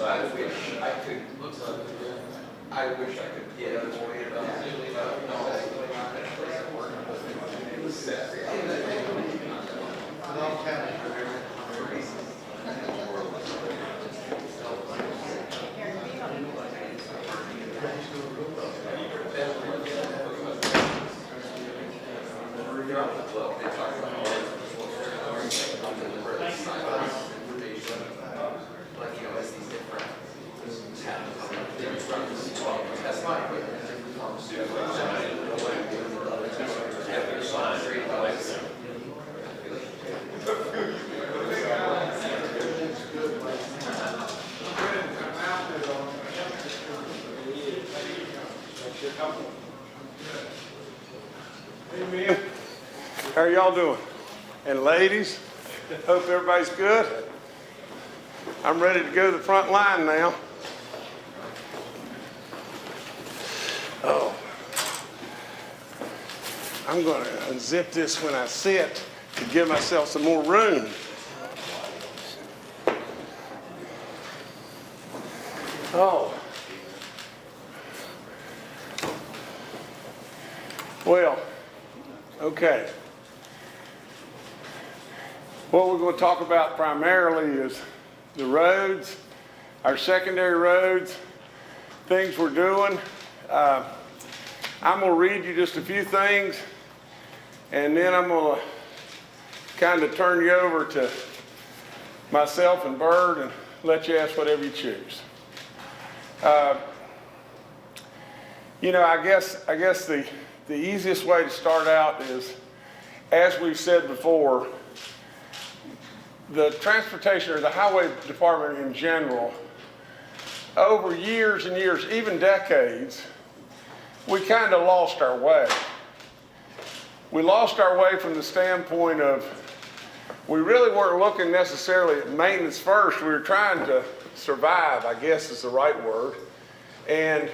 I wish I could, I wish I could get avoided that. It was sad. Amen. How are y'all doing? And ladies, hope everybody's good. I'm ready to go to the front line now. Oh, I'm going to unzip this when I sit to give myself some more room. Oh. Well, okay. What we're going to talk about primarily is the roads, our secondary roads, things we're doing. I'm going to read you just a few things, and then I'm going to kind of turn you over to myself and Byrd and let you ask whatever you choose. You know, I guess the easiest way to start out is, as we've said before, the transportation or the highway department in general, over years and years, even decades, we kind of lost our way. We lost our way from the standpoint of, we really weren't looking necessarily at maintenance first. We were trying to survive, I guess is the right word. And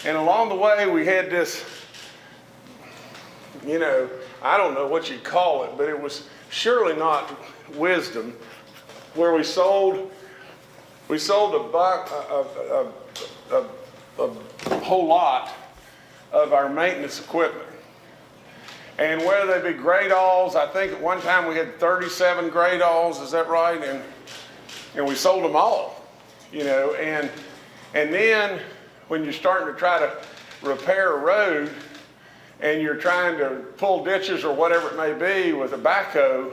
along the way, we had this, you know, I don't know what you'd call it, but it was surely not wisdom, where we sold a whole lot of our maintenance equipment. And whether they be grade-alls, I think at one time we had 37 grade-alls, is that right? And we sold them all, you know, and then when you're starting to try to repair a road and you're trying to pull ditches or whatever it may be with a backhoe,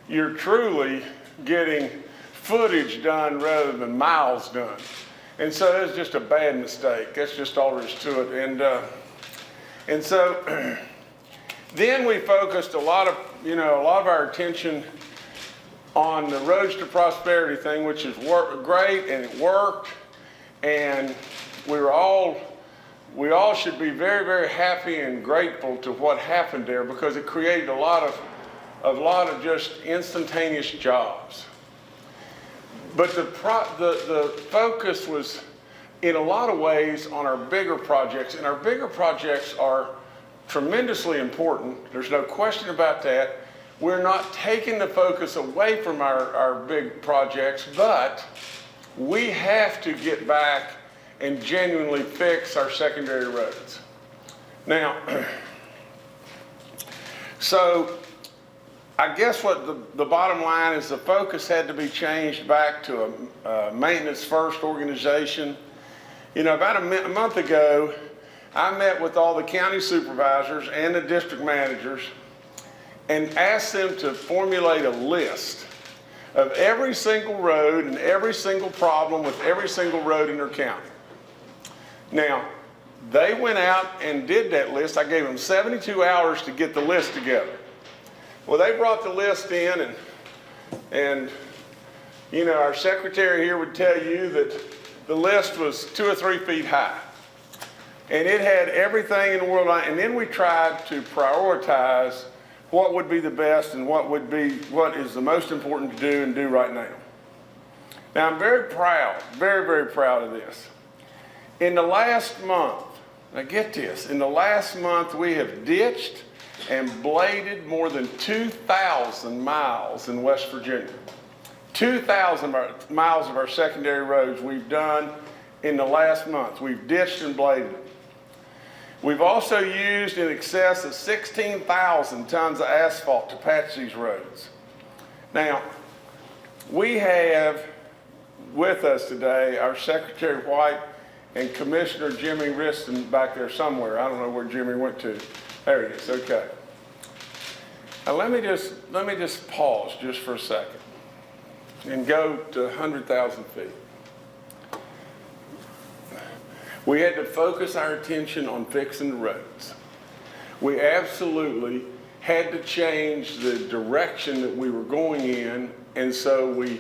you're truly getting footage done rather than miles done. And so that's just a bad mistake. That's just all there is to it. And so then we focused a lot of our attention on the Roads to Prosperity thing, which is great, and it worked. And we all should be very, very happy and grateful to what happened there, because it created a lot of just instantaneous jobs. But the focus was, in a lot of ways, on our bigger projects, and our bigger projects are tremendously important. There's no question about that. We're not taking the focus away from our big projects, but we have to get back and genuinely fix our secondary roads. Now, so I guess what the bottom line is, the focus had to be changed back to a maintenance first organization. You know, about a month ago, I met with all the county supervisors and the district managers and asked them to formulate a list of every single road and every single problem with every single road in their county. Now, they went out and did that list. I gave them 72 hours to get the list together. Well, they brought the list in, and you know, our secretary here would tell you that the list was 2 or 3 feet high. And it had everything in the world on it. And then we tried to prioritize what would be the best and what is the most important to do and do right now. Now, I'm very proud, very, very proud of this. In the last month, now get this, in the last month we have ditched and bladed more than 2,000 miles in West Virginia. 2,000 miles of our secondary roads we've done in the last month. We've ditched and bladed. We've also used in excess of 16,000 tons of asphalt to patch these roads. Now, we have with us today our Secretary White and Commissioner Jimmy Riston back there somewhere. I don't know where Jimmy went to. There he is, okay. Now let me just pause just for a second and go to 100,000 feet. We had to focus our attention on fixing the roads. We absolutely had to change the direction that we were going in, and so we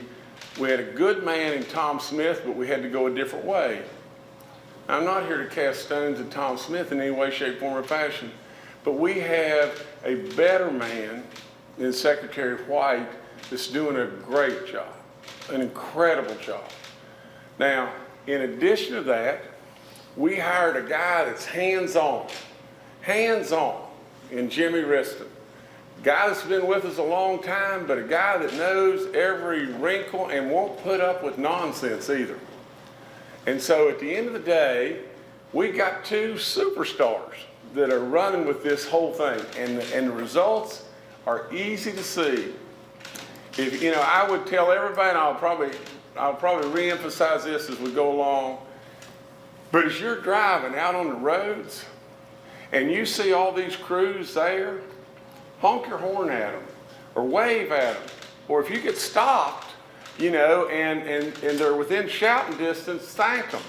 had a good man in Tom Smith, but we had to go a different way. I'm not here to cast stones at Tom Smith in any way, shape, form, or fashion, but we have a better man in Secretary White that's doing a great job, an incredible job. Now, in addition to that, we hired a guy that's hands-on, in Jimmy Riston. A guy that's been with us a long time, but a guy that knows every wrinkle and won't put up with nonsense either. And so at the end of the day, we got two superstars that are running with this whole thing, and the results are easy to see. If you know, I would tell everybody, and I'll probably re-emphasize this as we go along, but as you're driving out on the roads and you see all these crews there, honk your horn at them or wave at them. Or if you get stopped, you know, and they're within shouting distance, thank them.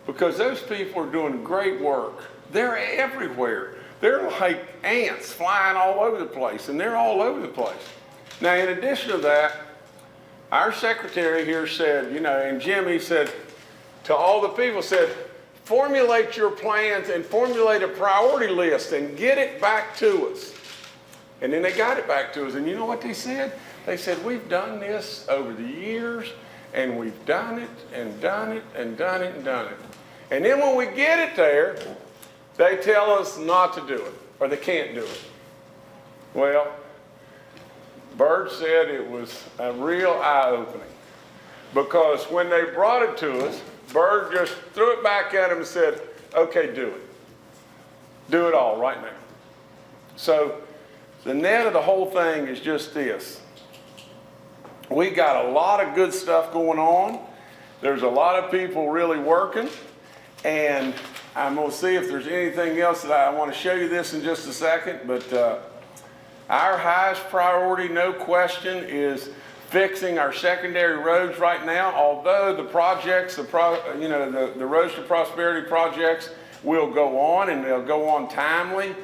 Because those people are doing great work. They're everywhere. They're like ants flying all over the place, and they're all over the place. Now, in addition to that, our secretary here said, you know, and Jimmy said to all the people, said, formulate your plans and formulate a priority list and get it back to us. And then they got it back to us. And you know what they said? They said, we've done this over the years, and we've done it and done it and done it and done it. And then when we get it there, they tell us not to do it, or they can't do it. Well, Byrd said it was a real eye-opening, because when they brought it to us, Byrd just threw it back at him and said, okay, do it. Do it all right now. So the net of the whole thing is just this. We got a lot of good stuff going on. There's a lot of people really working, and I'm going to see if there's anything else that I want to show you this in just a second, but our highest priority, no question, is fixing our secondary roads right now. Although the projects, the Roads to Prosperity projects will go on, and they'll go on timely.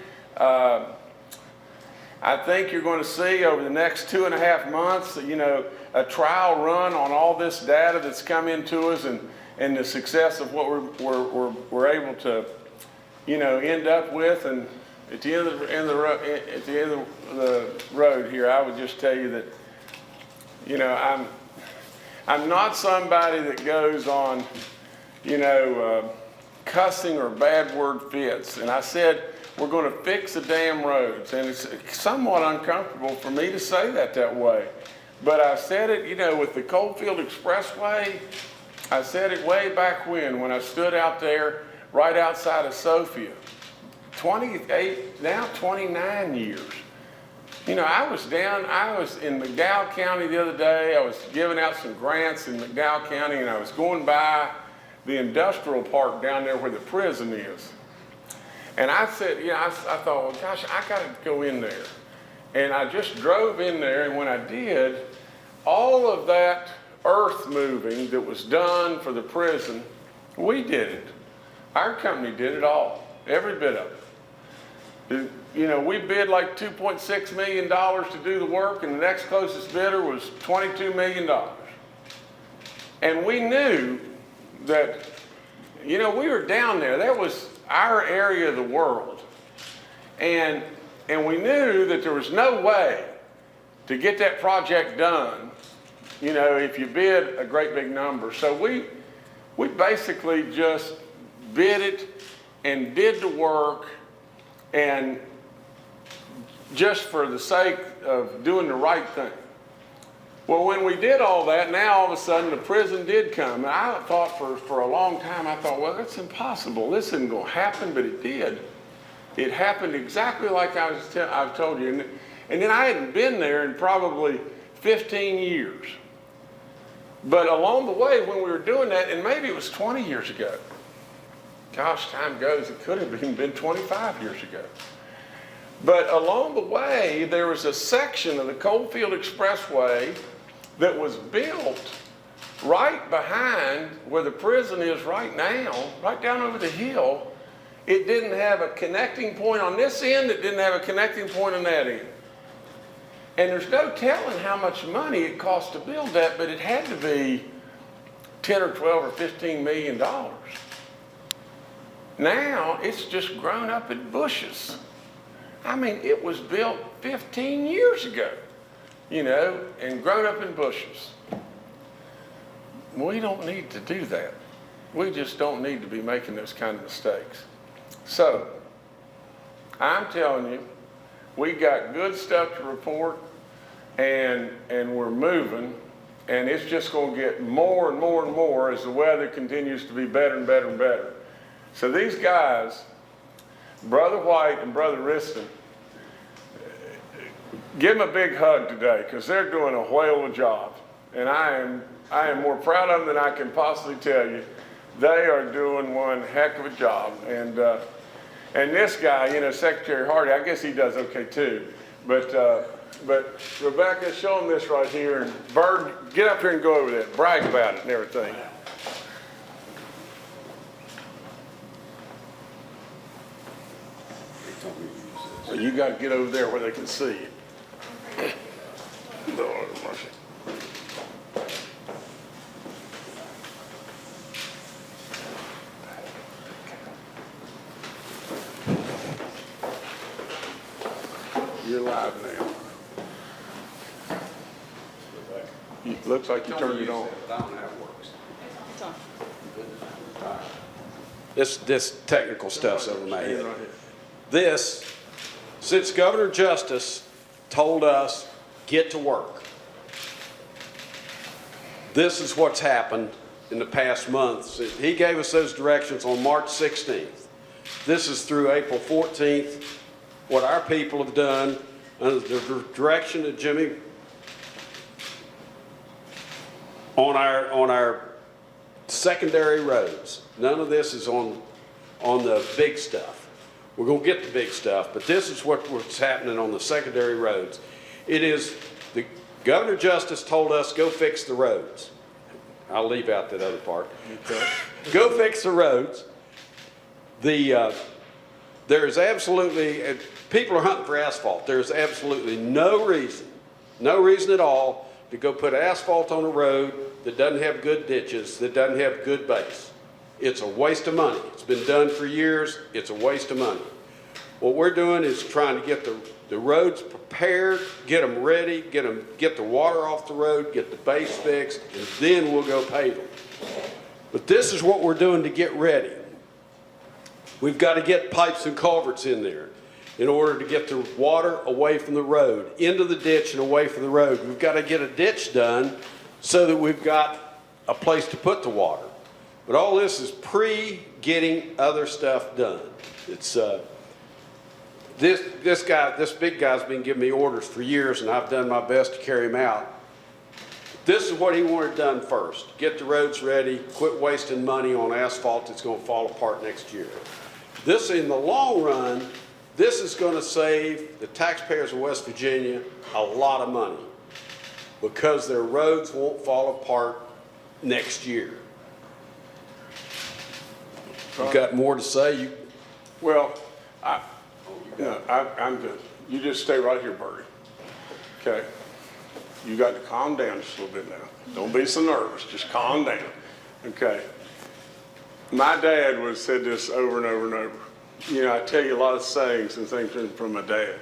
I think you're going to see over the next 2.5 months, you know, a trial run on all this data that's come into us, and the success of what we're able to, you know, end up with. And at the end of the road here, I would just tell you that, you know, I'm not somebody that goes on, you know, cussing or bad word fits. And I said, we're going to fix the damn roads. And it's somewhat uncomfortable for me to say that way. But I said it, you know, with the Coalfield Expressway, I said it way back when I stood out there right outside of Sophia. 28, now 29 years. You know, I was in McDowell County the other day. I was giving out some grants in McDowell County, and I was going by the industrial park down there where the prison is. And I said, you know, I thought, well, gosh, I got to go in there. And I just drove in there, and when I did, all of that earth moving that was done for the prison, we did it. Our company did it all, every bit of it. You know, we bid like $2.6 million to do the work, and the next closest bidder was $22 million. And we knew that, you know, we were down there. That was our area of the world. And we knew that there was no way to get that project done, you know, if you bid a great big number. So we basically just bid it and did the work, and just for the sake of doing the right thing. Well, when we did all that, now all of a sudden the prison did come. And I thought for a long time, I thought, well, that's impossible. This isn't going to happen, but it did. It happened exactly like I've told you. And then I hadn't been there in probably 15 years. But along the way, when we were doing that, and maybe it was 20 years ago. Gosh, time goes, it could have even been 25 years ago. But along the way, there was a section of the Coalfield Expressway that was built right behind where the prison is right now, right down over the hill. It didn't have a connecting point on this end, it didn't have a connecting point on that end. And there's no telling how much money it cost to build that, but it had to be 10 or 12 or 15 million dollars. Now it's just grown up in bushes. I mean, it was built 15 years ago, you know, and grown up in bushes. We don't need to do that. We just don't need to be making those kind of mistakes. So, I'm telling you, we got good stuff to report, and we're moving, and it's just going to get more and more and more as the weather continues to be better and better and better. So these guys, Brother White and Brother Riston, give them a big hug today, because they're doing a whale of a job. And I am more proud of them than I can possibly tell you. They are doing one heck of a job. And this guy, you know, Secretary Hardy, I guess he does okay too. But Rebecca, show them this right here. And Byrd, get up here and go over that. Brag about it and everything. So you got to get over there where they can see you. Lord have mercy. You're live now. It looks like you turned it on. I don't know how it works. This technical stuff's over my head. This, since Governor Justice told us, get to work. This is what's happened in the past months. He gave us those directions on March 16th. This is through April 14th. What our people have done under the direction of Jimmy on our secondary roads. None of this is on the big stuff. We're going to get the big stuff, but this is what's happening on the secondary roads. It is, the Governor Justice told us, go fix the roads. I'll leave out that other part. Okay. Go fix the roads. There is absolutely, people are hunting for asphalt. There's absolutely no reason at all to go put asphalt on a road that doesn't have good ditches, that doesn't have good base. It's a waste of money. It's been done for years. It's a waste of money. What we're doing is trying to get the roads prepared, get them ready, get the water off the road, get the base fixed, and then we'll go pave them. But this is what we're doing to get ready. We've got to get pipes and culverts in there in order to get the water away from the road, into the ditch and away from the road. We've got to get a ditch done so that we've got a place to put the water. But all this is pre-getting other stuff done. It's this big guy's been giving me orders for years, and I've done my best to carry him out. This is what he wanted done first. Get the roads ready, quit wasting money on asphalt that's going to fall apart next year. This, in the long run, this is going to save the taxpayers of West Virginia a lot of money because their roads won't fall apart next year. You got more to say? Well, I'm good. You just stay right here, Byrd. Okay? You got to calm down just a little bit now. Don't be so nervous. Just calm down. Okay? My dad would have said this over and over and over. You know, I tell you a lot of sayings and things from my dad.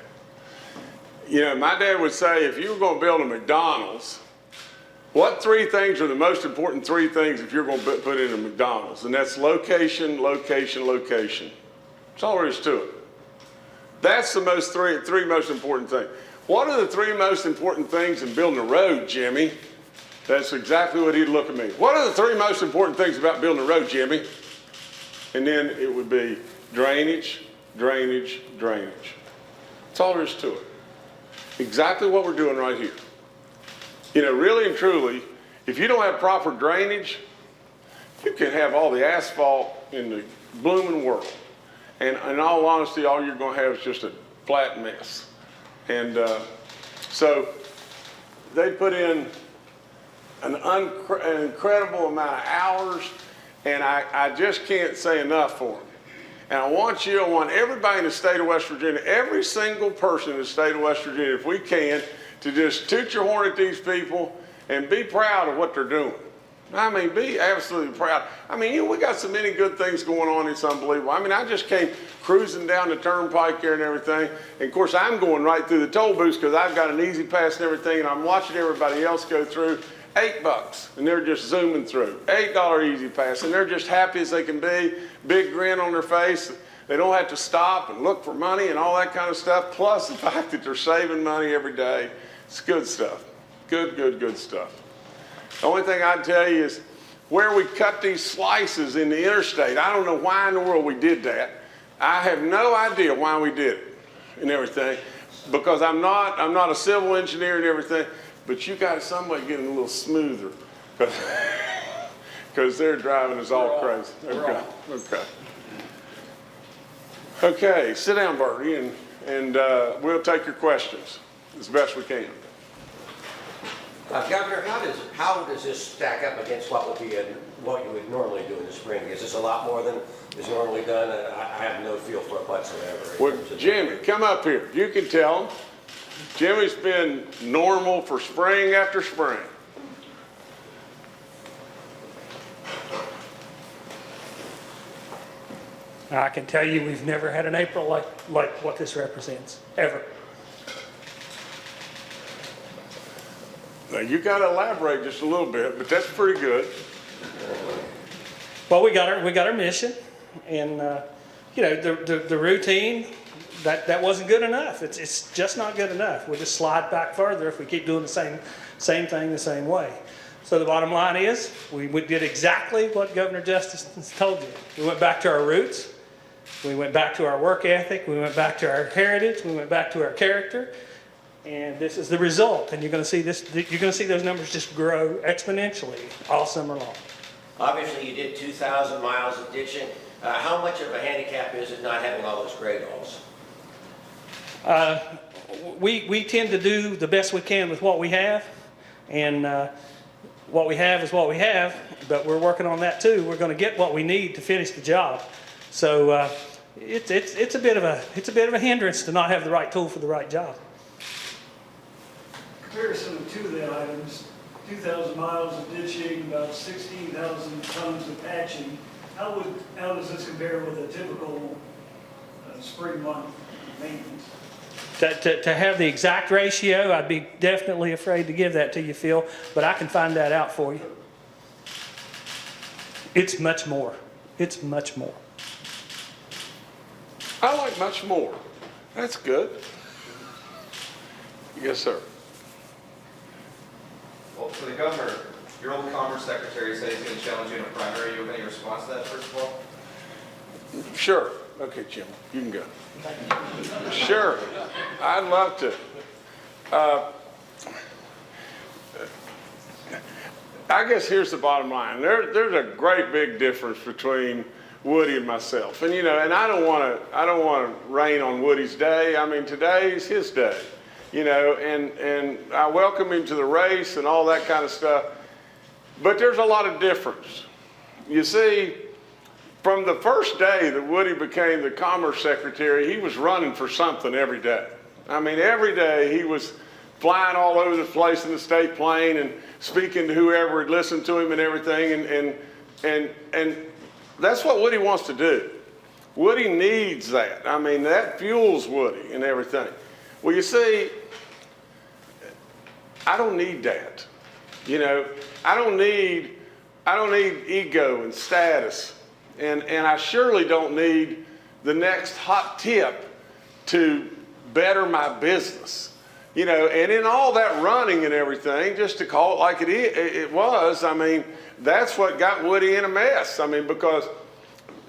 You know, my dad would say, if you were going to build a McDonald's, what three things are the most important three things if you're going to put in a McDonald's? And that's location, location, location. That's all there is to it. That's the three most important things. what are the three most important things in building a road, Jimmy? That's exactly what he'd look at me. What are the three most important things about building a road, Jimmy? And then it would be drainage, drainage, drainage. That's all there is to it. Exactly what we're doing right here. You know, really and truly, if you don't have proper drainage, you can have all the asphalt in the blooming world. And in all honesty, all you're going to have is just a flat mess. And so they put in an incredible amount of hours, and I just can't say enough for them. And I want everybody in the state of West Virginia, every single person in the state of West Virginia, if we can, to just toot your horn at these people and be proud of what they're doing. I mean, be absolutely proud. I mean, we got so many good things going on, it's unbelievable. I mean, I just came cruising down the turnpike here and everything. And of course, I'm going right through the toll booths because I've got an easy pass and everything, and I'm watching everybody else go through. $8, and they're just zooming through. $8 easy pass, and they're just happy as they can be, big grin on their face. They don't have to stop and look for money and all that kind of stuff, plus the fact that they're saving money every day. It's good stuff. Good, good, good stuff. The only thing I'd tell you is where we cut these slices in the interstate, I don't know why in the world we did that. I have no idea why we did it and everything, because I'm not a civil engineer and everything, but you got somebody getting a little smoother because they're driving us all crazy. Okay, sit down, Byrd, and we'll take your questions as best we can. Governor, how does this stack up against what you would normally do in the spring? Is this a lot more than is normally done? I have no feel for it whatsoever. Well, Jimmy, come up here. You can tell them. Jimmy's been normal for spring after spring. I can tell you we've never had an April like what this represents, ever. Now, you got to elaborate just a little bit, but that's pretty good. Well, we got our mission, and you know, the routine that wasn't good enough. It's just not good enough. We'll just slide back further if we keep doing the same thing the same way. So the bottom line is we did exactly what Governor Justice told you. We went back to our roots. We went back to our work ethic. We went back to our heritage. We went back to our character. And this is the result. And you're going to see this. You're going to see those numbers just grow exponentially all summer long. Obviously, you did 2,000 miles of ditching. How much of a handicap is it not having all those grade walls? We tend to do the best we can with what we have, and what we have is what we have. But we're working on that too. We're going to get what we need to finish the job. So it's a bit of a hindrance to not have the right tool for the right job. Comparison of two of the items, 2,000 miles of ditching, about 16,000 tons of patching. How does this compare with a typical spring month maintenance? To have the exact ratio, I'd be definitely afraid to give that to you, Phil, but I can find that out for you. It's much more. It's much more. I like much more. That's good. Yes, sir. Well, for the governor, your old commerce secretary said he's going to challenge you in a primary. You have any response to that, first of all? Sure. Okay, Jim, you can go. Sure. I'd love to. I guess here's the bottom line. There's a great big difference between Woody and myself. And you know, and I don't want to rain on Woody's day. I mean, today's his day. You know, and I welcome him to the race and all that kind of stuff. But there's a lot of difference. You see, from the first day that Woody became the Commerce Secretary, he was running for something every day. I mean, every day he was flying all over the place in the state plane and speaking to whoever would listen to him and everything. And that's what Woody wants to do. Woody needs that. I mean, that fuels Woody and everything. Well, you see, I don't need that. You know, I don't need ego and status. And I surely don't need the next hot tip to better my business. you know, and in all that running and everything, just to call it like it was, I mean, that's what got Woody in a mess. I mean, because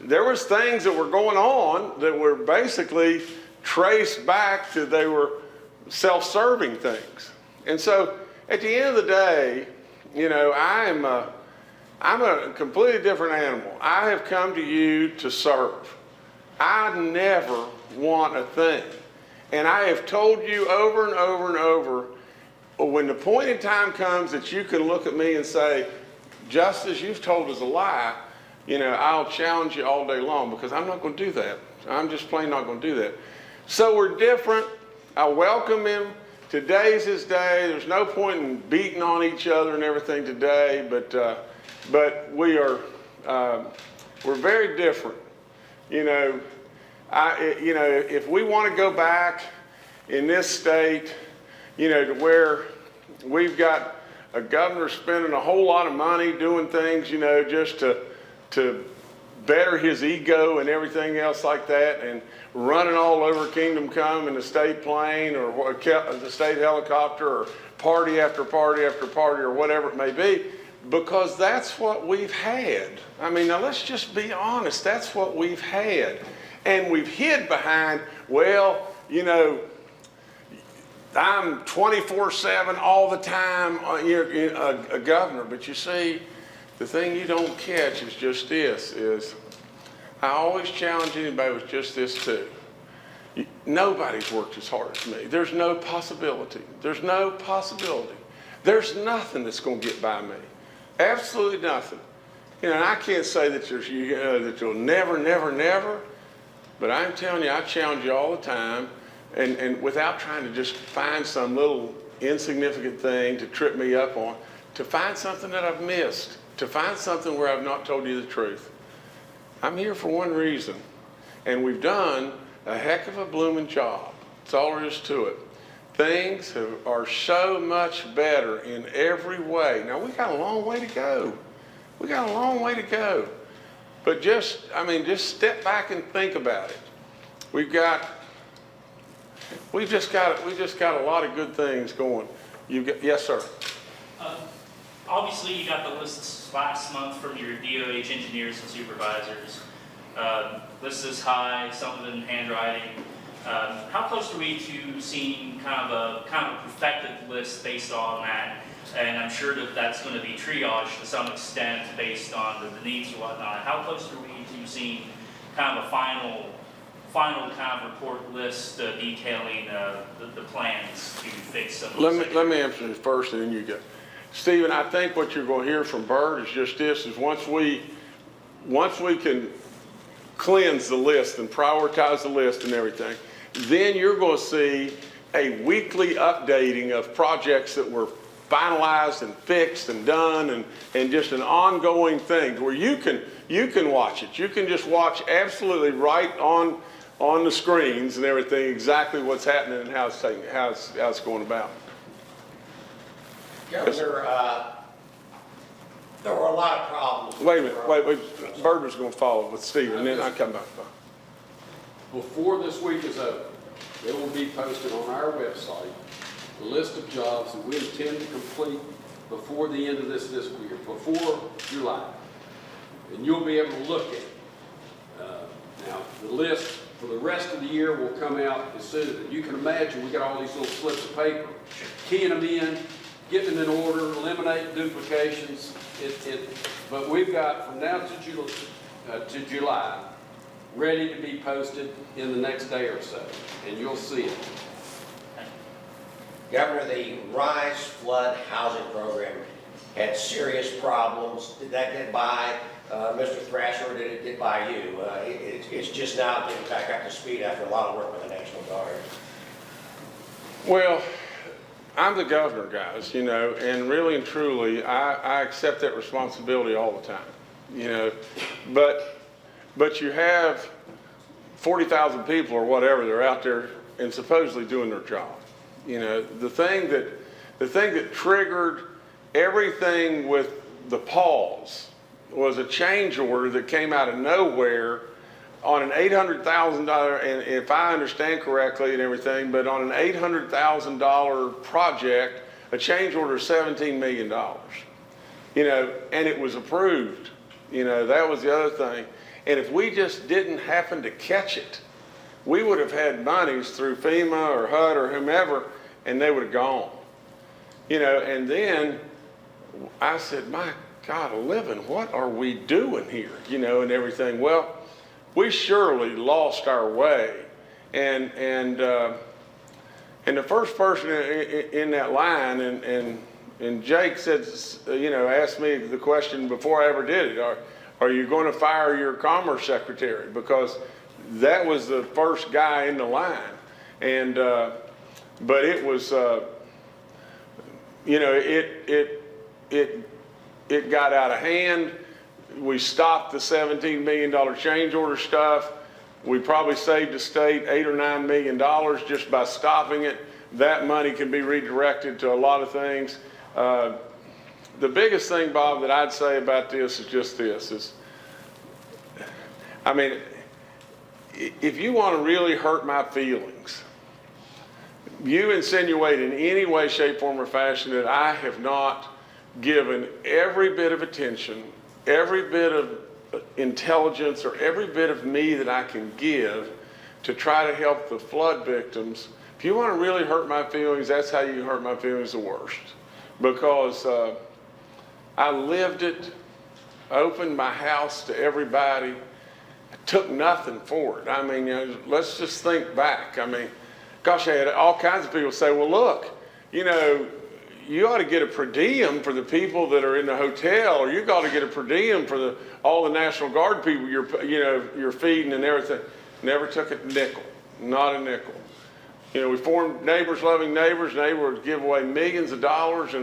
there was things that were going on that were basically traced back to they were self-serving things. And so at the end of the day, you know, I'm a completely different animal. I have come to you to serve. I never want a thing. And I have told you over and over and over, when the point in time comes that you can look at me and say, Justice, you've told us a lie, you know, I'll challenge you all day long, because I'm not going to do that. I'm just plain not going to do that. So we're different. I welcome him. Today's his day. There's no point in beating on each other and everything today, but we are, we're very different. You know, if we want to go back in this state, you know, to where we've got a governor spending a whole lot of money doing things, you know, just to better his ego and everything else like that, and running all over Kingdom Come in the state plane or the state helicopter, or party after party after party, or whatever it may be, because that's what we've had. I mean, now let's just be honest, that's what we've had. And we've hid behind, well, you know, I'm 24/7 all the time, a governor. But you see, the thing you don't catch is just this, is I always challenge anybody with just this too. Nobody's worked as hard as me. There's no possibility. There's no possibility. There's nothing that's going to get by me. Absolutely nothing. You know, and I can't say that that you'll never, never, never, but I'm telling you, I challenge you all the time, and without trying to just find some little insignificant thing to trip me up on, to find something that I've missed, to find something where I've not told you the truth. I'm here for one reason, and we've done a heck of a blooming job. That's all there is to it. Things are so much better in every way. Now, we got a long way to go. We got a long way to go. But just step back and think about it. We've just got a lot of good things going. Yes, sir. Obviously, you got the list last month from your DOH engineers and supervisors. List is high, some of it in handwriting. How close are we to seeing kind of a perfected list based on that? And I'm sure that that's going to be triaged to some extent based on the needs or whatnot. How close are we to seeing kind of a final kind of report list detailing the plans to fix some of those? Let me answer this first, and then you go. Stephen, I think what you're going to hear from Byrd is just this: is once we can cleanse the list and prioritize the list and everything, then you're going to see a weekly updating of projects that were finalized and fixed and done, and just an ongoing thing where you can watch it. You can just watch absolutely right on the screens and everything exactly what's happening and how it's going about. Governor, there were a lot of problems. Wait a minute, wait. Byrd was going to follow with Steve, and then I come back. Before this week is over, it will be posted on our website, a list of jobs that we intend to complete before the end of this fiscal year, before July. And you'll be able to look at it. Now, the list for the rest of the year will come out as soon as you can imagine. We got all these little slips of paper, keying them in, getting them in order, eliminating duplications. But we've got from now to July ready to be posted in the next day or so, and you'll see it. Governor, the Rise Flood Housing Program had serious problems. Did that get by Mr. Thrasher, or did it get by you? It's just now getting back up to speed after a lot of work with the National Guard. Well, I'm the governor, guys, you know, and really and truly, I accept that responsibility all the time, you know, but you have 40,000 people or whatever, they're out there and supposedly doing their job. You know, the thing that triggered everything with the pause was a change order that came out of nowhere on an $800,000, and if I understand correctly and everything, but on an $800,000 project, a change order is $17 million. You know, and it was approved. You know, that was the other thing. And if we just didn't happen to catch it, we would have had monies through FEMA or HUD or whomever, and they would have gone. You know, and then I said, my God, living, what are we doing here? You know, and everything. Well, we surely lost our way. And the first person in that line, and Jake said, you know, asked me the question before I ever did it, are you going to fire your commerce secretary? Because that was the first guy in the line. And, but it was, you know, it got out of hand. We stopped the $17 million change order stuff. We probably saved the state $8 or $9 million just by stopping it. That money can be redirected to a lot of things. The biggest thing, Bob, that I'd say about this is just this, is, I mean, if you want to really hurt my feelings, you insinuate in any way, shape, form, or fashion that I have not given every bit of attention, every bit of intelligence, or every bit of me that I can give to try to help the flood victims. If you want to really hurt my feelings, that's how you hurt my feelings the worst. Because I lived it, opened my house to everybody, took nothing for it. I mean, you know, let's just think back. I mean, gosh, I had all kinds of people say, well, look, you know, you ought to get a per diem for the people that are in the hotel, or you got to get a per diem for all the National Guard people you're feeding and everything. Never took a nickel, not a nickel. You know, we formed Neighbors Loving Neighbors, and they would give away millions of dollars.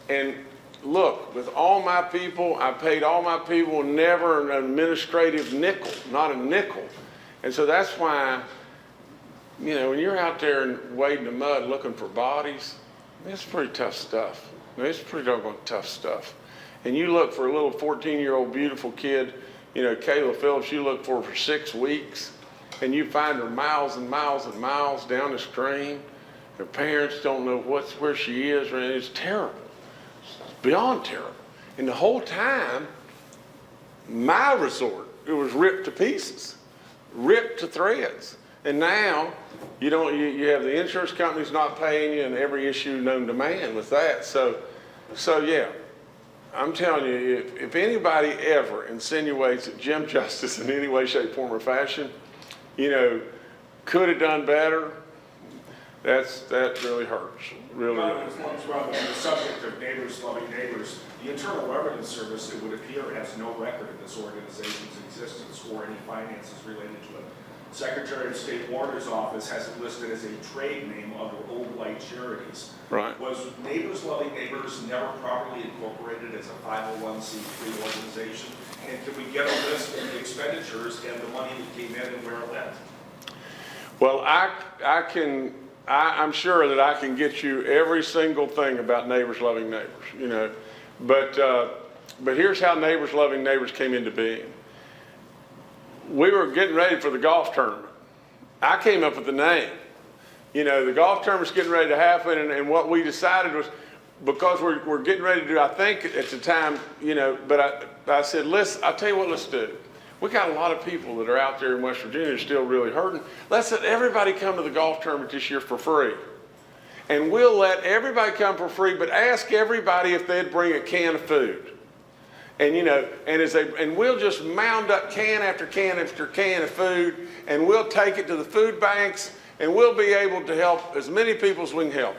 And look, with all my people, I paid all my people never an administrative nickel, not a nickel. And so that's why, you know, when you're out there and wading the mud looking for bodies, it's pretty tough stuff. It's pretty doggone tough stuff. And you look for a little 14-year-old beautiful kid, you know, Kayla Phillips, you look for 6 weeks, and you find her miles and miles and miles down the stream. Her parents don't know where she is, and it's terrible. It's beyond terrible. And the whole time, my resort, it was ripped to pieces, ripped to threads. And now, you have the insurance companies not paying you, and every issue known to man with that. So yeah, I'm telling you, if anybody ever insinuates that Jim Justice in any way, shape, form, or fashion, you know, could have done better, that really hurts, really. As long as we're on the subject of Neighbors Loving Neighbors, the Internal Revenue Service, it would appear, has no record of this organization's existence or any finances related to it. Secretary of State Warner's office has it listed as a trade name under Old Light Charities. Right. Was Neighbors Loving Neighbors never properly incorporated as a 501c3 organization? And can we get a list of the expenditures and the money that came in and where it went? Well, I'm sure that I can get you every single thing about Neighbors Loving Neighbors, you know. But here's how Neighbors Loving Neighbors came into being. We were getting ready for the golf tournament. I came up with the name. You know, the golf tournament's getting ready to happen, and what we decided was, because we're getting ready to do, I think at the time, you know, but I said, I'll tell you what, let's do. We got a lot of people that are out there in West Virginia still really hurting. Let's let everybody come to the golf tournament this year for free. And we'll let everybody come for free, but ask everybody if they'd bring a can of food. And you know, and we'll just mound up can after can after can of food, and we'll take it to the food banks, and we'll be able to help as many people as we can help.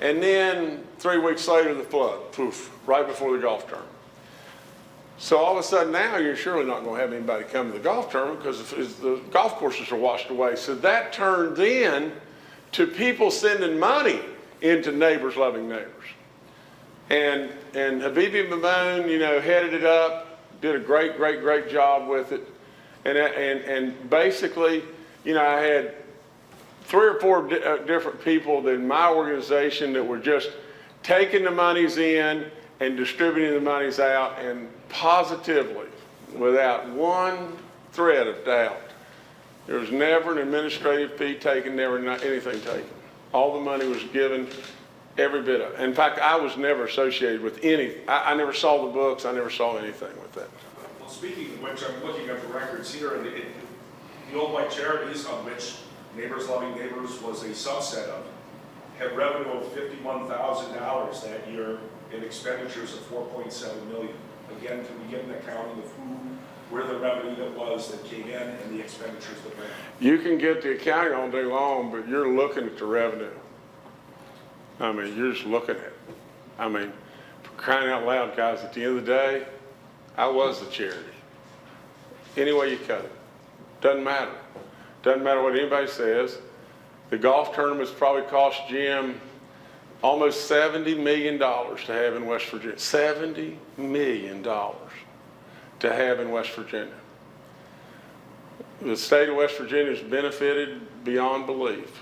And then 3 weeks later, the flood, poof, right before the golf tournament. So all of a sudden now, you're surely not going to have anybody come to the golf tournament because the golf courses are washed away. So that turned then to people sending money into Neighbors Loving Neighbors. And Habibi Mamoon, you know, headed it up, did a great job with it. And basically, you know, I had 3 or 4 different people in my organization that were just taking the monies in and distributing the monies out, and positively, without one thread of doubt. There was never an administrative fee taken, never anything taken. All the money was given, every bit of it. In fact, I was never associated with any, I never saw the books, I never saw anything with that. Well, speaking of which, I'm looking at the records here, and the Old White Charities, of which Neighbors Loving Neighbors was a subset of, had revenue of $51,000 that year in expenditures of $4.7 million. Again, can we get an accounting of where the revenue that was that came in and the expenditures that went? You can get the accounting all day long, but you're looking at the revenue. I mean, you're just looking at it. I mean, for crying out loud, guys, at the end of the day, I was the charity. Any way you cut it. Doesn't matter. Doesn't matter what anybody says. The golf tournaments probably cost Jim almost $70 million to have in West Virginia. $70 million to have in West Virginia. The state of West Virginia has benefited beyond belief.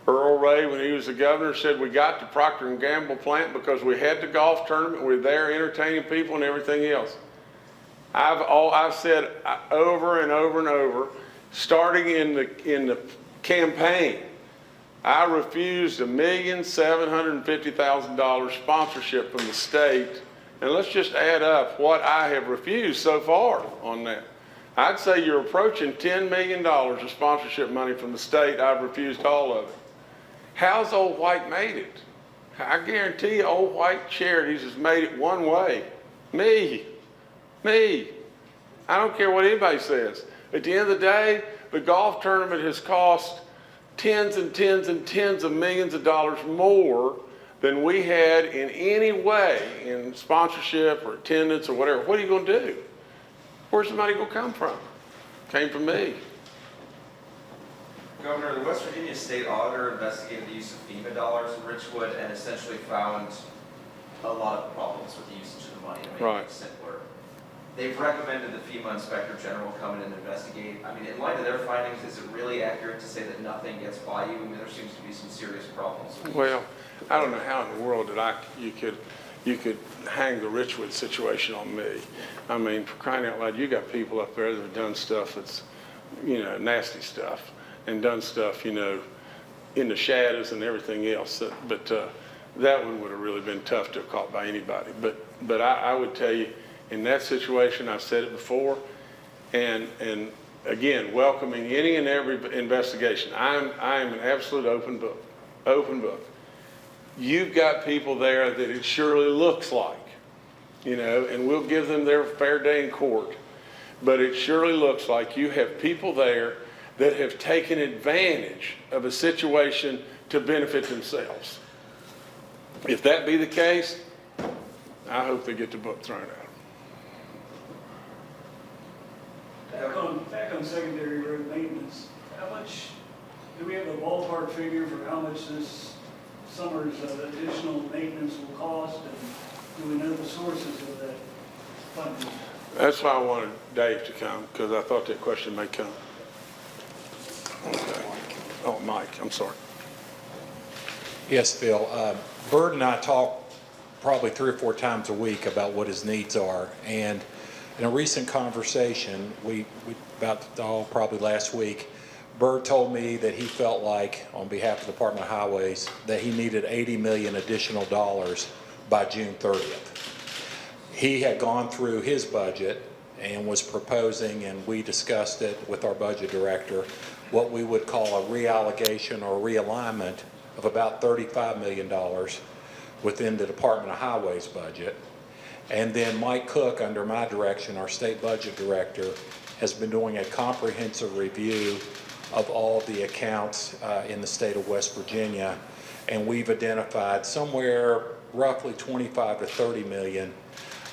Earl Ray, when he was the governor, said we got the Procter & Gamble plant because we had the golf tournament, we were there entertaining people and everything else. I've said over and over and over, starting in the campaign, I refused $1,750,000 sponsorship from the state, and let's just add up what I have refused so far on that. I'd say you're approaching $10 million of sponsorship money from the state. I've refused all of it. How's Old White made it? I guarantee you Old White Charities has made it one way. Me. I don't care what anybody says. At the end of the day, the golf tournament has cost tens and tens and tens of millions of dollars more than we had in any way in sponsorship or attendance or whatever. What are you going to do? Where's the money going to come from? Came from me. Governor, the West Virginia State Auditor investigated the use of FEMA dollars in Richwood and essentially found a lot of problems with the usage of the money to make Right. it simpler. They've recommended the FEMA Inspector General come in and investigate. I mean, in light of their findings, is it really accurate to say that nothing gets by you? I mean, there seems to be some serious problems. Well, I don't know how in the world that you could hang the Richwood situation on me. I mean, for crying out loud, you got people up there that have done stuff that's, nasty stuff, and done stuff, in the shadows and everything else. But that one would have really been tough to have caught by anybody. But I would tell you, in that situation, I've said it before, and again, welcoming any and every investigation. I am an absolute open book. You've got people there that it surely looks like, and we'll give them their fair day in court, but it surely looks like you have people there that have taken advantage of a situation to benefit themselves. If that be the case, I hope they get the book thrown out. Back on secondary road maintenance, how much, do we have a ballpark figure for how much this summer's additional maintenance will cost? And do we know the sources of that funding? That's why I wanted Dave to come, because I thought that question may come. Okay. Oh, Mike, I'm sorry. Yes, Phil. Byrd and I talk probably 3 or 4 times a week about what his needs are. And in a recent conversation, probably last week, Byrd told me that he felt like, on behalf of the Department of Highways, that he needed $80 million additional dollars by June 30th. He had gone through his budget and was proposing, and we discussed it with our budget director, what we would call a reallocation or realignment of about $35 million within the Department of Highways budget. And then Mike Cook, under my direction, our state budget director, has been doing a comprehensive review of all the accounts in the state of West Virginia. And we've identified somewhere roughly 25 to 30 million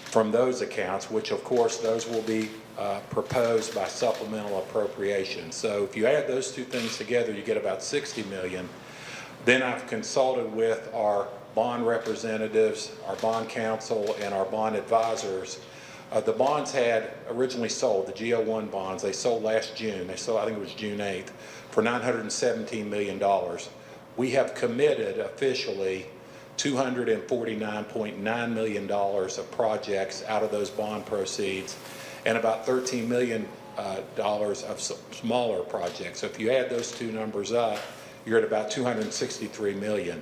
from those accounts, which of course those will be proposed by supplemental appropriation. So if you add those two things together, you get about 60 million. Then I've consulted with our bond representatives, our bond counsel, and our bond advisors. The bonds had originally sold, the GO1 bonds, they sold last June. They sold, I think it was June 8th, for $917 million. We have committed officially $249.9 million of projects out of those bond proceeds, and about $13 million dollars of smaller projects. So if you add those two numbers up, you're at about 263 million.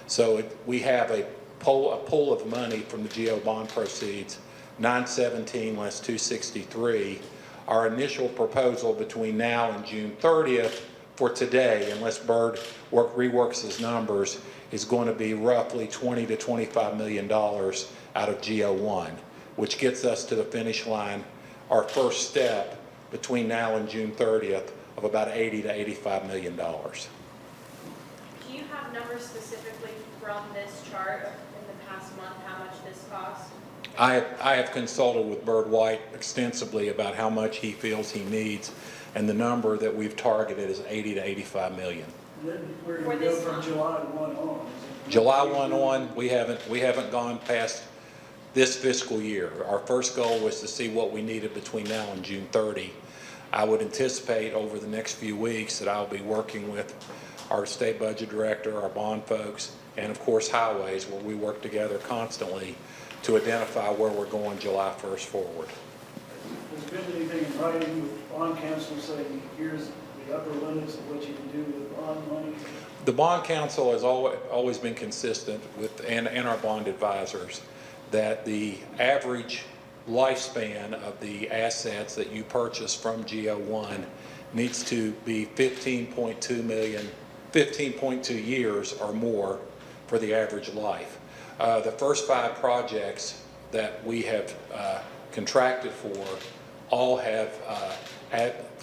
So we have a pool of money from the GO bond proceeds, 917 less 263. Our initial proposal between now and June 30th for today, unless Byrd reworks his numbers, is going to be roughly $20 to $25 million out of GO1, which gets us to the finish line, our first step between now and June 30th of about $80 to $85 million. Do you have numbers specifically from this chart in the past month, how much this cost? I have consulted with Byrd White extensively about how much he feels he needs, and the number that we've targeted is 80 to 85 million. Then we're For going to go this from month? July 1 on. July 1 on, we haven't gone past this fiscal year. Our first goal was to see what we needed between now and June 30. I would anticipate over the next few weeks that I'll be working with our state budget director, our bond folks, and of course highways, where we work together constantly to identify where we're going July 1st forward. Has there been anything in writing with bond counsel saying, here's the upper limits of what you can do with bond money? The bond counsel has always been consistent with, and our bond advisors, that the average lifespan of the assets that you purchase from GO1 needs to be 15.2 years or more for the average life. The first 5 projects that we have contracted for all have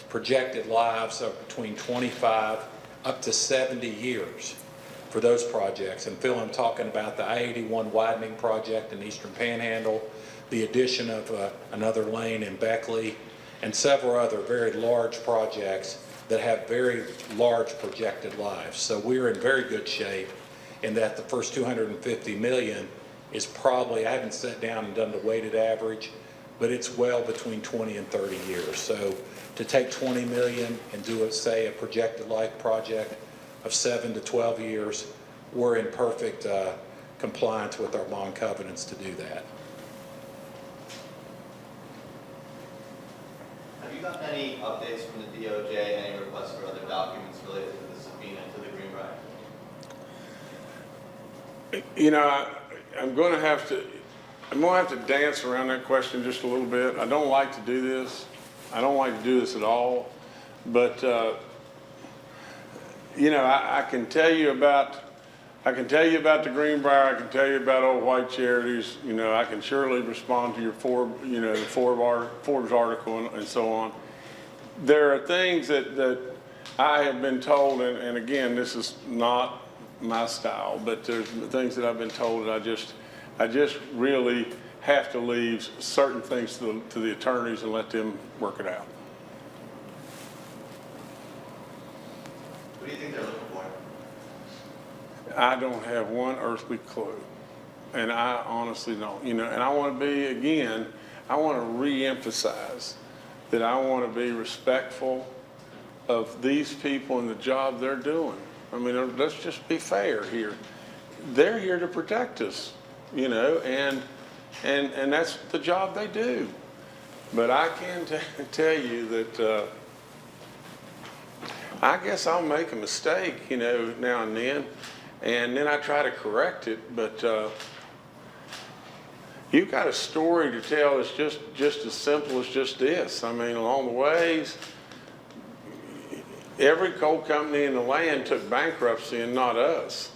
projected lives of between 25 up to 70 years for those projects. And Phil, I'm talking about the I-81 widening project in Eastern Panhandle, the addition of another lane in Beckley, and several other very large projects that have very large projected lives. So we're in very good shape in that the first 250 million is probably, I haven't sat down and done the weighted average, but it's well between 20 and 30 years. So to take 20 million and do say a projected life project of 7 to 12 years, we're in perfect compliance with our bond covenants to do that. Have you gotten any updates from the DOJ, any requests for other documents related to the subpoena to the Greenbrier? You know, I'm going to have to dance around that question just a little bit. I don't like to do this. I don't like to do this at all. But you know, I can tell you about the Greenbrier. I can tell you about Old White Charities. You know, I can surely respond to your Forbes article and so on. There are things that I have been told, and again, this is not my style, but there's things that I've been told that I just really have to leave certain things to the attorneys and let them work it out. What do you think they're looking for? I don't have one earthly clue, and I honestly don't. You know, and I want to be, again, I want to re-emphasize that I want to be respectful of these people and the job they're doing. I mean, let's just be fair here. They're here to protect us, you know, and that's the job they do. But I can tell you that I guess I'll make a mistake, you know, now and then I try to correct it. But you've got a story to tell that's just as simple as just this. I mean, along the ways, every coal company in the land took bankruptcy and not us.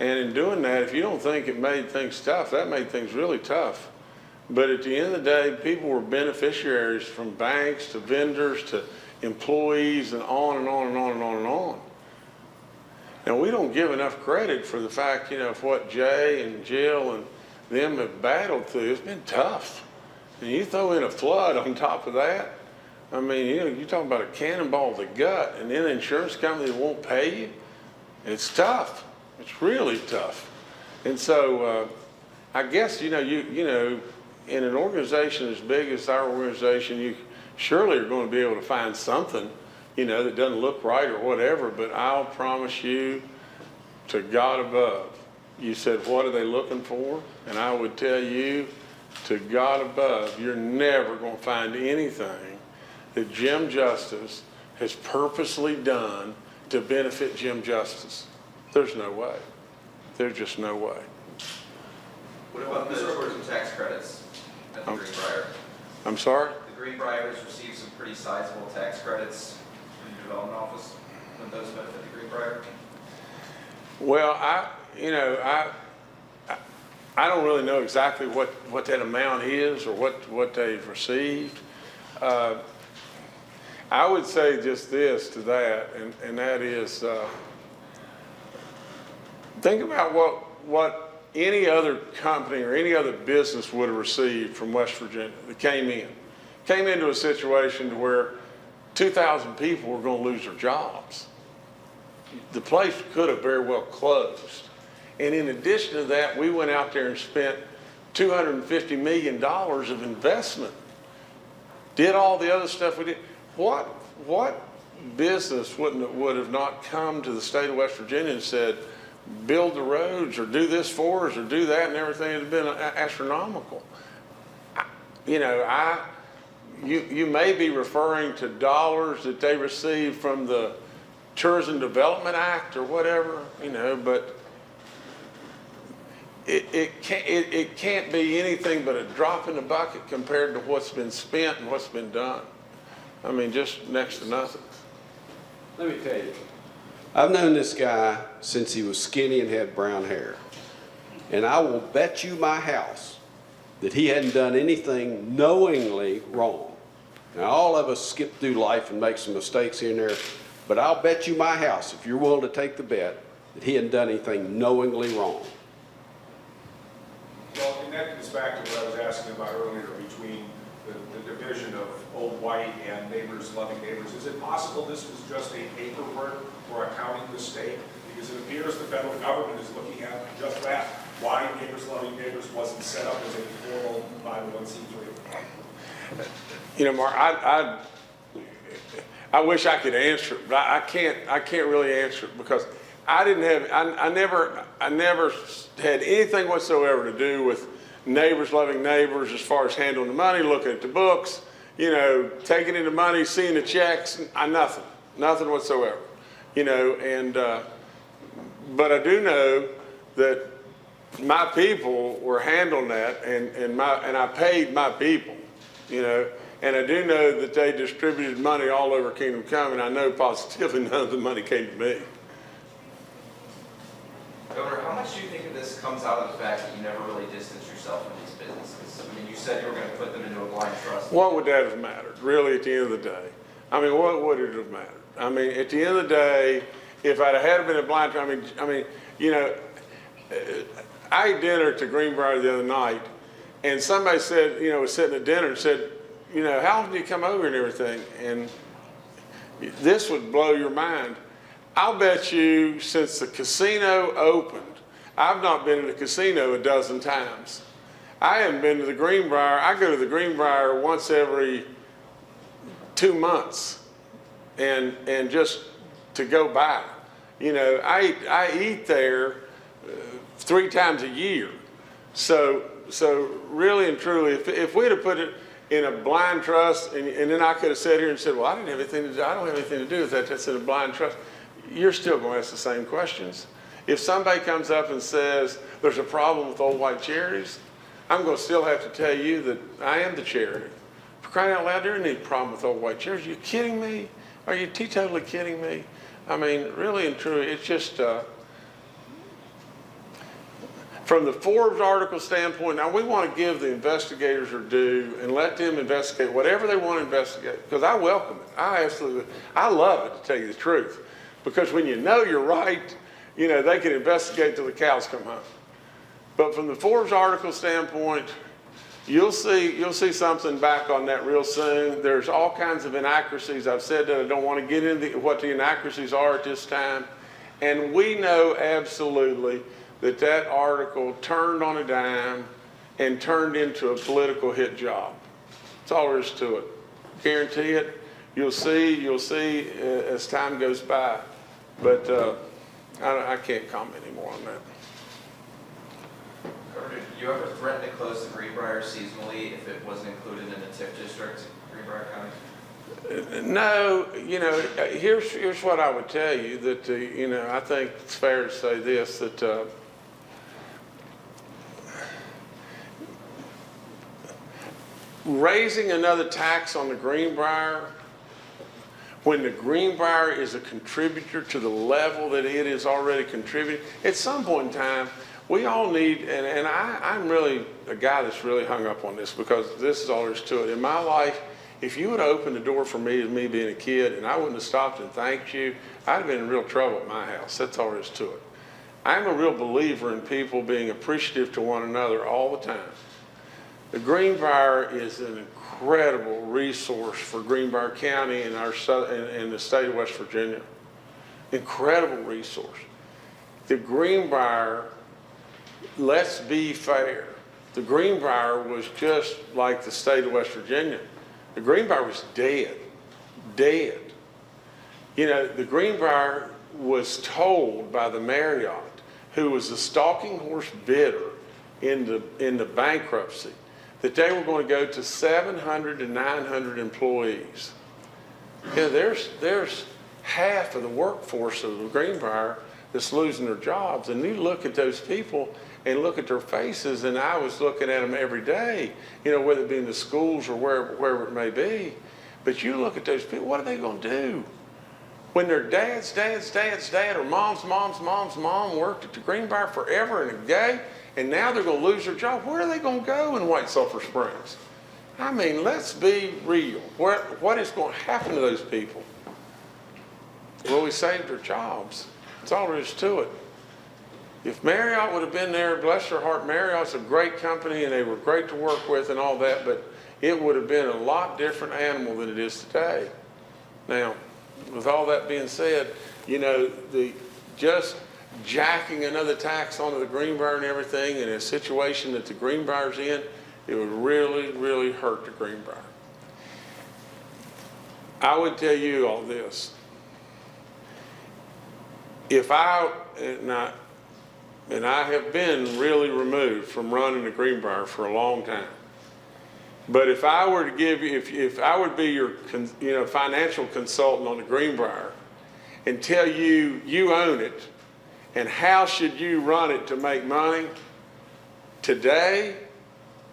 And in doing that, if you don't think it made things tough, that made things really tough. But at the end of the day, people were beneficiaries, from banks to vendors to employees and on and on and on and on and on. Now, we don't give enough credit for the fact, you know, of what Jay and Jill and them have battled through. It's been tough. And you throw in a flood on top of that. I mean, you know, you're talking about a cannonball to the gut, and then an insurance company that won't pay you. It's tough. It's really tough. And so I guess, you know, you know, in an organization as big as our organization, you surely are going to be able to find something, you know, that doesn't look right or whatever. But I'll promise you, to God above, you said, what are they looking for? And I would tell you, to God above, you're never going to find anything that Jim Justice has purposely done to benefit Jim Justice. There's no way. There's just no way. What about the tourism tax credits at the Greenbrier? I'm sorry? The Greenbrier has received some pretty sizable tax credits from the development office. Would those benefit the Greenbrier? Well, I don't really know exactly what that amount is or what they've received. I would say just this to that, and that is, think about what any other company or any other business would have received from West Virginia that came into a situation to where 2,000 people were going to lose their jobs. The place could have very well closed. And in addition to that, we went out there and spent $250 million of investment, did all the other stuff we did. What business would have not come to the state of West Virginia and said, build the roads or do this for us or do that, and everything? It had been astronomical. You may be referring to dollars that they received from the Tourism Development Act or whatever, but it can't be anything but a drop in the bucket compared to what's been spent and what's been done. I mean, just next to nothing. Let me tell you, I've known this guy since he was skinny and had brown hair. And I will bet you my house that he hadn't done anything knowingly wrong. Now, all of us skip through life and make some mistakes here and there, but I'll bet you my house, if you're willing to take the bet, that he hadn't done anything knowingly wrong. Well, and that gets back to what I was asking about earlier between the division of Old White and Neighbors Loving Neighbors. Is it possible this was just a paperwork for accounting mistake? Because it appears the federal government is looking at just that, why Neighbors Loving Neighbors wasn't set up as a formal 501c3. Mark, I wish I could answer it, but I can't really answer it because I never had anything whatsoever to do with Neighbors Loving Neighbors as far as handling the money, looking at the books, taking in the money, seeing the checks, nothing whatsoever, but I do know that my people were handling that and I paid my people, and I do know that they distributed money all over Kingdom Come, and I know positively none of the money came to me. Governor, how much do you think of this comes out of the fact that you never really distanced yourself from these businesses? I mean, you said you were going to put them into a blind trust. What would that have mattered, really, at the end of the day? I mean, what would it have mattered? I mean, at the end of the day, if I'd have had been a blind trust, I ate dinner at the Greenbrier the other night, and somebody said, was sitting at dinner and said, how often do you come over and everything? And this would blow your mind. I'll bet you since the casino opened, I've not been to the casino a dozen times. I haven't been to the Greenbrier. I go to the Greenbrier once every 2 months and just to go by. I eat there 3 times a year. So really and truly, if we'd have put it in a blind trust and then I could have sat here and said, well, I don't have anything to do with that. That's in a blind trust. You're still going to ask the same questions. If somebody comes up and says there's a problem with Old White Charities, I'm going to still have to tell you that I am the charity. For crying out loud, there isn't any problem with Old White Charities. Are you kidding me? Are you totally kidding me? I mean, really and truly, it's just, from the Forbes article standpoint, now we want to give the investigators their due and let them investigate whatever they want to investigate, because I welcome it. I love it, to tell you the truth. Because when you know you're right, they can investigate till the cows come home. But from the Forbes article standpoint, you'll see something back on that real soon. There's all kinds of inaccuracies. I've said that I don't want to get into what the inaccuracies are at this time. And we know absolutely that article turned on a dime and turned into a political hit job. That's all there is to it. Guarantee it. You'll see as time goes by. But I can't comment anymore on that. Governor, did you ever threaten to close the Greenbrier seasonally if it wasn't included in the TIF district, Greenbrier County? No, here's what I would tell you, that, I think it's fair to say this, that raising another tax on the Greenbrier, when the Greenbrier is a contributor to the level that it is already contributing, at some point in time, we all need, and I'm really a guy that's really hung up on this, because this is all there is to it. In my life, if you would have opened the door for me as me being a kid and I wouldn't have stopped and thanked you, I'd have been in real trouble at my house. That's all there is to it. I'm a real believer in people being appreciative to one another all the time. The Greenbrier is an incredible resource for Greenbrier County and the state of West Virginia. Incredible resource. The Greenbrier, let's be fair, the Greenbrier was just like the state of West Virginia. The Greenbrier was dead. The Greenbrier was told by the Marriott, who was the stalking horse bidder in the bankruptcy, that they were going to go to 700 to 900 employees. There's half of the workforce of the Greenbrier that's losing their jobs, and you look at those people and look at their faces, and I was looking at them every day, whether it be in the schools or wherever it may be. But you look at those people, what are they going to do? When their dad's dad or mom's mom worked at the Greenbrier forever and a day, and now they're going to lose their job, where are they going to go in White Sulphur Springs? I mean, let's be real. What is going to happen to those people? Well, we saved their jobs. That's all there is to it. If Marriott would have been there, bless their heart, Marriott's a great company and they were great to work with and all that, but it would have been a lot different animal than it is today. Now, with all that being said, just jacking another tax onto the Greenbrier and everything in a situation that the Greenbrier's in, it would really, really hurt the Greenbrier. I would tell you all this. And I have been really removed from running the Greenbrier for a long time. But if I were to give you, if I would be your financial consultant on the Greenbrier and tell you you own it and how should you run it to make money, today,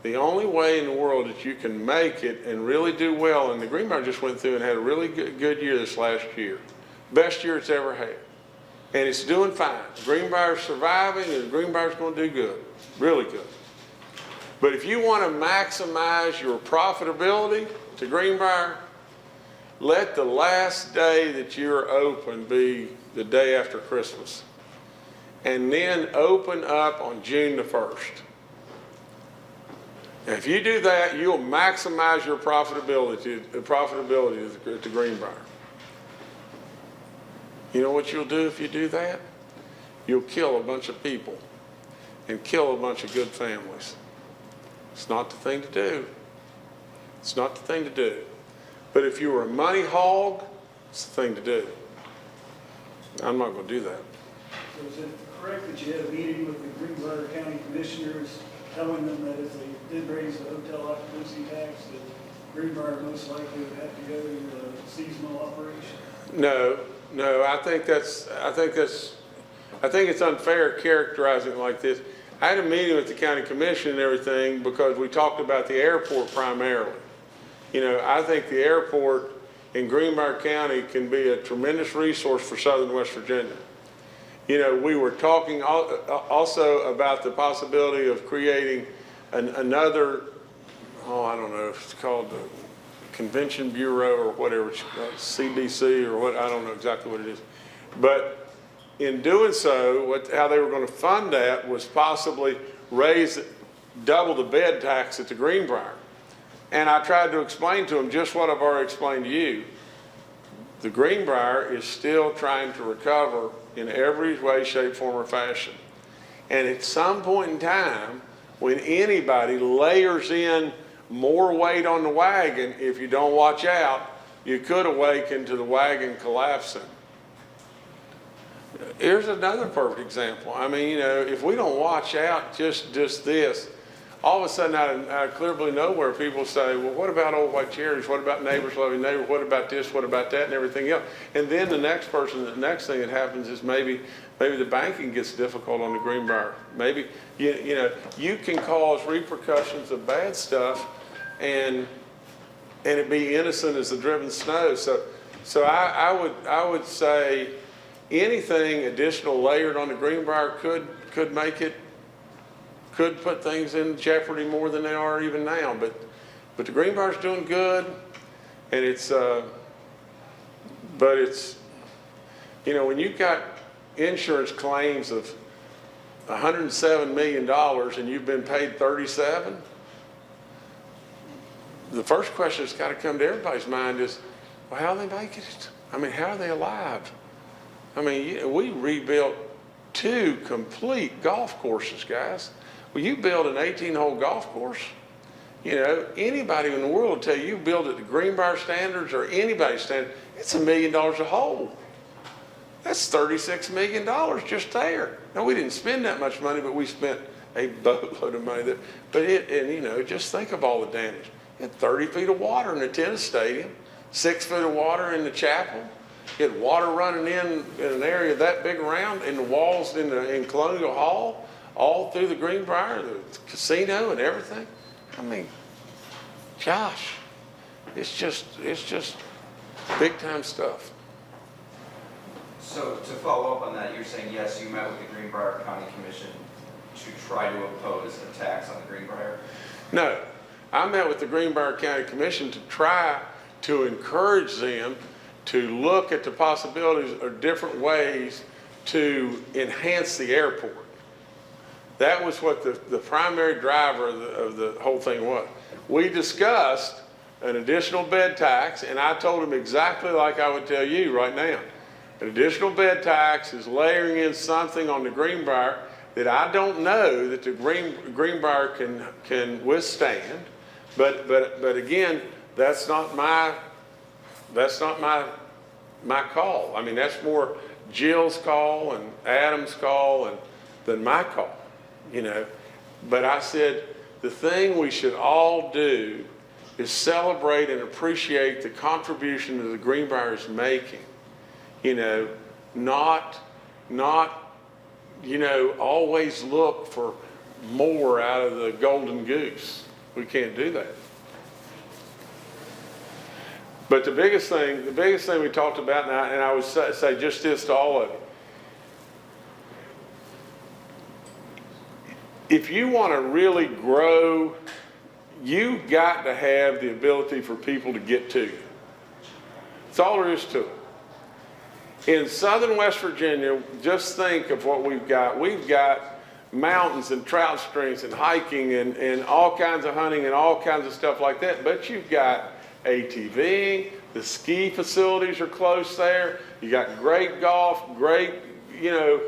the only way in the world that you can make it and really do well, and the Greenbrier just went through and had a really good year this last year. Best year it's ever had. And it's doing fine. The Greenbrier's surviving and the Greenbrier's going to do good, really good. But if you want to maximize your profitability to Greenbrier, let the last day that you're open be the day after Christmas. And then open up on June the 1st. And if you do that, you'll maximize your profitability at the Greenbrier. You know what you'll do if you do that? You'll kill a bunch of people and kill a bunch of good families. It's not the thing to do. It's not the thing to do. But if you were a money hog, it's the thing to do. I'm not going to do that. So is it correct that you had a meeting with the Greenbrier County Commissioners telling them that if they did raise the hotel occupancy tax, that Greenbrier most likely would have to go to a seasonal operation? No, I think it's unfair characterizing it like this. I had a meeting with the county commission and everything because we talked about the airport primarily. I think the airport in Greenbrier County can be a tremendous resource for southern West Virginia. We were talking also about the possibility of creating another, I don't know if it's called the Convention Bureau or whatever, it's called, CBC or what, I don't know exactly what it is. But in doing so, how they were going to fund that was possibly double the bed tax at the Greenbrier. And I tried to explain to them just what I've already explained to you. The Greenbrier is still trying to recover in every way, shape, form, or fashion. And at some point in time, when anybody layers in more weight on the wagon, if you don't watch out, you could awaken to the wagon collapsing. Here's another perfect example. I mean, if we don't watch out, just this, all of a sudden out of clearly nowhere, people say, well, what about Old White Cherries? What about Neighbors Loving Neighbor? What about this? What about that? And everything else. And then the next thing that happens is maybe the banking gets difficult on the Greenbrier. Maybe, you know, you can cause repercussions of bad stuff and it be innocent as the driven snow. So I would say anything additional layered on the Greenbrier could make it, could put things in jeopardy more than they are even now. But the Greenbrier's doing good, and but it's, you know, when you've got insurance claims of $107 million and you've been paid 37, the first question that's got to come to everybody's mind is, well, how are they making it? I mean, how are they alive? I mean, we rebuilt 2 complete golf courses, guys. Well, you build an 18-hole golf course, you know, anybody in the world will tell you build it to Greenbrier standards or anybody's standard, it's $1 million a hole. That's $36 million just there. Now, we didn't spend that much money, but we spent a boatload of money there. And you know, just think of all the damage. You had 30 feet of water in the tennis stadium, 6 feet of water in the chapel. You had water running in an area that big around, in the walls in Colonial Hall, all through the Greenbrier, the casino and everything. I mean, gosh, it's just big time stuff. So to follow up on that, you're saying, yes, you met with the Greenbrier County Commission to try to oppose a tax on the Greenbrier? No, I met with the Greenbrier County Commission to try to encourage them to look at the possibilities or different ways to enhance the airport. That was what the primary driver of the whole thing was. We discussed an additional bed tax, and I told him exactly like I would tell you right now. An additional bed tax is layering in something on the Greenbrier that I don't know that the Greenbrier can withstand. But again, that's not my call. I mean, that's more Jill's call and Adam's call than my call, you know. But I said, the thing we should all do is celebrate and appreciate the contribution that the Greenbrier is making. You know, not, you know, always look for more out of the golden goose. We can't do that. But the biggest thing we talked about, and I would say just this to all of you. If you want to really grow, you've got to have the ability for people to get to you. That's all there is to it. In southern West Virginia, just think of what we've got. We've got mountains and trout streams and hiking and all kinds of hunting and all kinds of stuff like that. But you've got ATV, the ski facilities are close there. You got great golf, great, you know,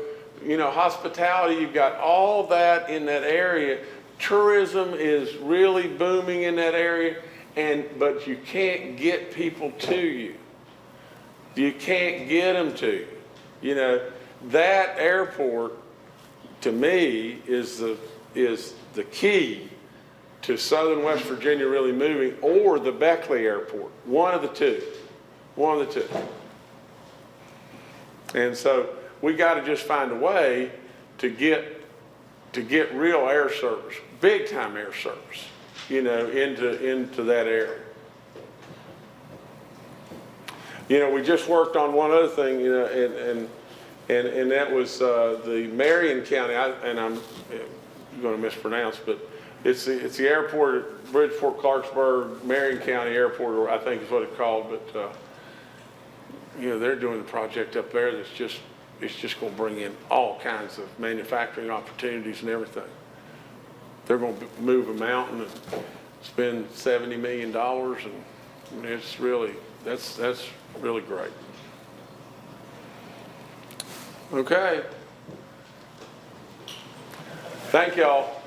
hospitality. You've got all that in that area. Tourism is really booming in that area, but you can't get people to you. You can't get them to you. You know, that airport, to me, is the key to southern West Virginia really moving, or the Beckley Airport. One of the two. One of the two. And so we got to just find a way to get real air service, big time air service, you know, into that area. You know, we just worked on one other thing, you know, and that was the Marion County, and I'm going to mispronounce, but it's the airport at Bridgeport, Clarksburg, Marion County Airport, I think is what it's called. But you know, they're doing the project up there it's just going to bring in all kinds of manufacturing opportunities and everything. They're going to move a mountain and spend $70 million, and it's really that's really great. Okay. Thank y'all.